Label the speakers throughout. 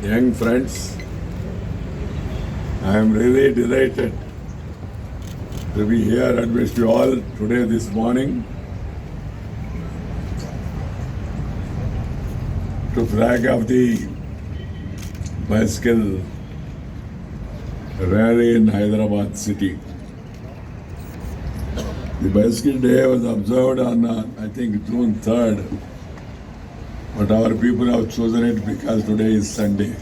Speaker 1: young friends, I am really delighted to be here amidst you all today this morning to flag off the bicycle rally in Hyderabad city. The bicycle day was observed on I think June 3rd, but our people have chosen it because today is Sunday.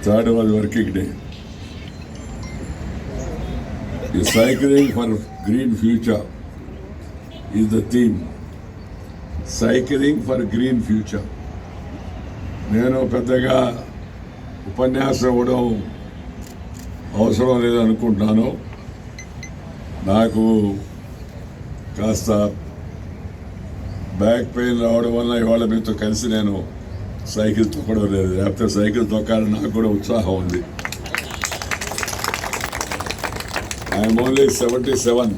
Speaker 1: 3rd was working day. The cycling for green future is the theme. Cycling for green future. నేను పెద్దగా ఉపన్యాసం ఇవ్వడం అవసరం లేదనుకుంటున్నాను. నాకు కాస్త back pain రావడం వల్ల ఇవాళ మీతో కలిసి నేను సైకిల్ తొక్కడం లేదు. లేకపోతే సైకిల్ తొక్కాలని నాకు కూడా ఉత్సాహం ఉంది. I'm only 77.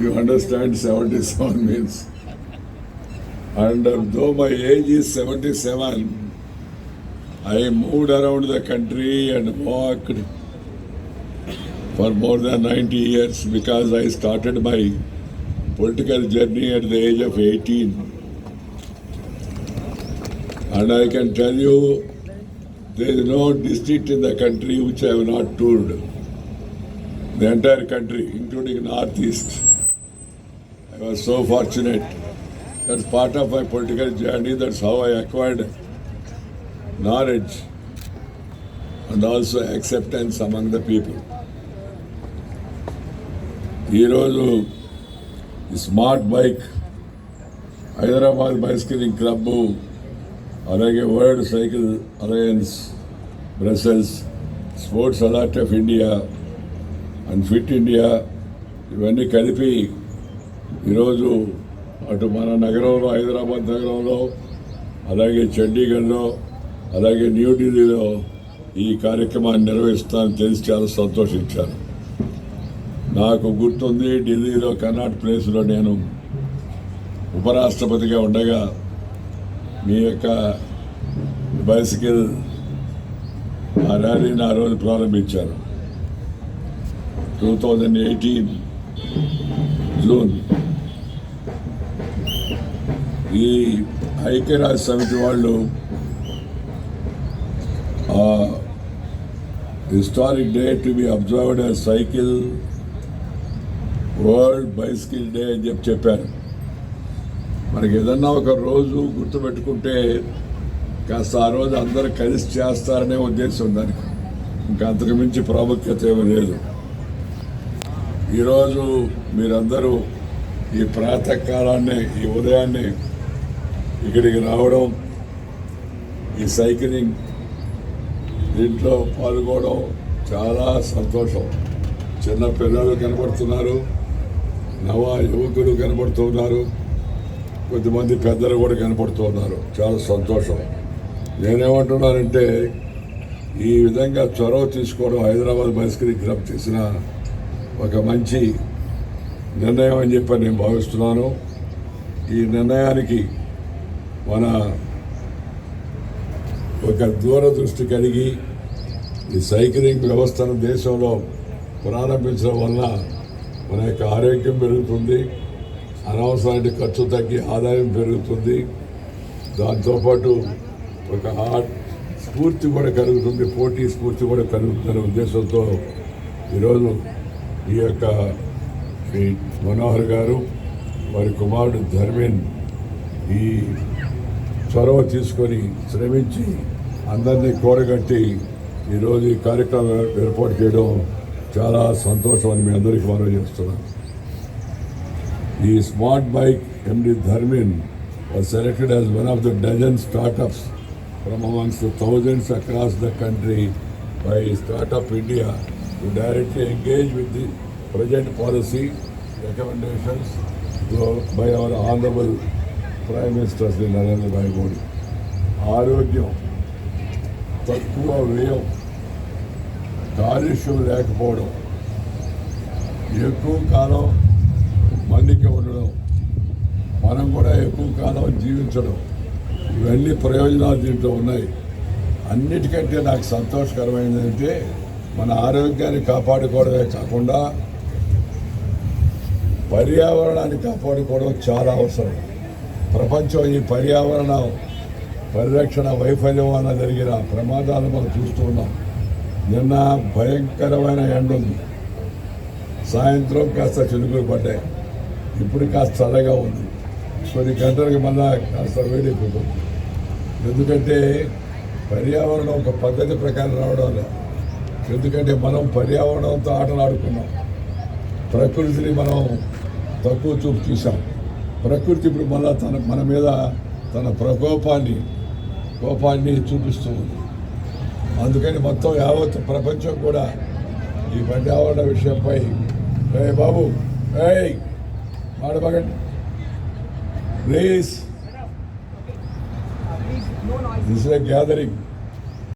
Speaker 1: You understand 77 means. And though my age is 77, I moved around the country and walked for more than 90 years because I started my political journey at the age of 18. And I can tell you, there is no district in the country which I have not toured. The entire country, including Northeast. I was so fortunate. That's part of my political journey. That's how I acquired knowledge and also acceptance among the people. ఈరోజు smart bike Hyderabad బైసికలింగ్ club, అలాగే world cycle alliance, Brussels, sports authority of India and fit India ఇవన్నీ కలిపి ఈరోజు అటు మన నగరంలో, హైదరాబాద్ నగరంలో, అలాగే చండీగఢ్లో, అలాగే న్యూఢిల్లీలో ఈ కార్యక్రమాన్ని నిర్వహిస్తానని తెలిసి చాలా సంతోషించాను. నాకు గుర్తుంది, ఢిల్లీలో కర్నాట్ ప్లేస్లో నేను ఉపరాష్ట్రపతిగా ఉండగా మీ యొక్క బైసికల్ ఆ ర్యాలీని ఆ రోజు ప్రారంభించారు. 2018 జూన్. ఈ ఐక్యరాజ్య సమితి వాళ్ళు historic day to be observed as cycle world bicycle day అని చెప్పారు. మనకి ఏదన్నా ఒక రోజు గుర్తుపెట్టుకుంటే కాస్త ఆ రోజు అందరూ కలిసి చేస్తారనే ఉద్దేశం దానికి. ఇంకా అంతకు మించి ప్రాముఖ్యత ఏమీ లేదు. ఈరోజు మీరందరూ ఈ ప్రాతకాలాన్ని, ఈ ఉదయాన్నే ఇక్కడికి రావడం, ఈ సైక్లింగ్ దీంట్లో పాల్గొనడం చాలా సంతోషం. చిన్న పిల్లలు కనబడుతున్నారు, నవ యువకులు కనబడుతున్నారు, కొద్దిమంది పెద్దలు కూడా కనపడుతున్నారు. చాలా సంతోషం. నేనేమంటున్నానంటే ఈ విధంగా చొరవ తీసుకోవడం హైదరాబాద్ బైసికలింగ్ క్లబ్ చేసిన ఒక మంచి నిర్ణయం అని చెప్పి నేను భావిస్తున్నాను. ఈ నిర్ణయానికి మన ఒక దూరదృష్టి కలిగి ఈ సైక్లింగ్ వ్యవస్థను దేశంలో ప్రారంభించడం వల్ల మన యొక్క ఆరోగ్యం పెరుగుతుంది, అనవసరమైన ఖర్చు తగ్గి ఆదాయం పెరుగుతుంది, దాంతోపాటు ఒక స్ఫూర్తి కూడా కలుగుతుంది, పోటీ స్ఫూర్తి కూడా కలుగుతుందనే ఉద్దేశంతో ఈరోజు ఈ యొక్క శ్రీ మనోహర్ గారు, వారి కుమారుడు ధర్మేన్ ఈ చొరవ తీసుకొని శ్రమించి అందరినీ కూడగట్టి ఈరోజు ఈ కార్యక్రమం ఏర్పాటు చేయడం చాలా సంతోషం అని మీ అందరికీ మనవి చేస్తున్నాను. ఈ smart bike MD ధర్మేన్ was selected as one of the dozen startups from amongst the thousands across the country by Startup India to directly engage with the present policy recommendations by our Honorable Prime Minister Sri Narendra Bhai Modi. ఆరోగ్యం, తక్కువ వ్యయం, కాలుష్యం లేకపోవడం, ఎక్కువ కాలం మన్నిక ఉండడం, మనం కూడా ఎక్కువ కాలం జీవించడం, ఇవన్నీ ప్రయోజనాలు దీంట్లో ఉన్నాయి. అన్నిటికంటే నాకు సంతోషకరమైనది అంటే మన ఆరోగ్యాన్ని కాపాడుకోవడమే కాకుండా పర్యావరణాన్ని కాపాడుకోవడం చాలా అవసరం. ప్రపంచం ఈ పర్యావరణ పరిరక్షణ వైఫల్యం వల్ల జరిగిన ప్రమాదాలు మనం చూస్తూ ఉన్నాం. నిన్న భయంకరమైన ఎండ ఉంది, సాయంత్రం కాస్త చినుకులు పడ్డాయి, ఇప్పుడు కాస్త చల్లగా ఉంది, కొన్ని గంటలకి మళ్ళా కాస్త వేడెక్కుతుంది. ఎందుకంటే పర్యావరణం ఒక పద్ధతి ప్రకారం రావడం లేదు. ఎందుకంటే మనం పర్యావరణంతో ఆటలాడుకున్నాం, ప్రకృతిని మనం తక్కువ చూపు చూసాం. ప్రకృతి ఇప్పుడు మళ్ళా మన మీద తన కోపాన్ని చూపిస్తూ ఉంది. అందుకని మొత్తం యావత్ ప్రపంచం కూడా ఈ పర్యావరణ విషయంపై బాబు మాడబాగండి please, this is a gathering.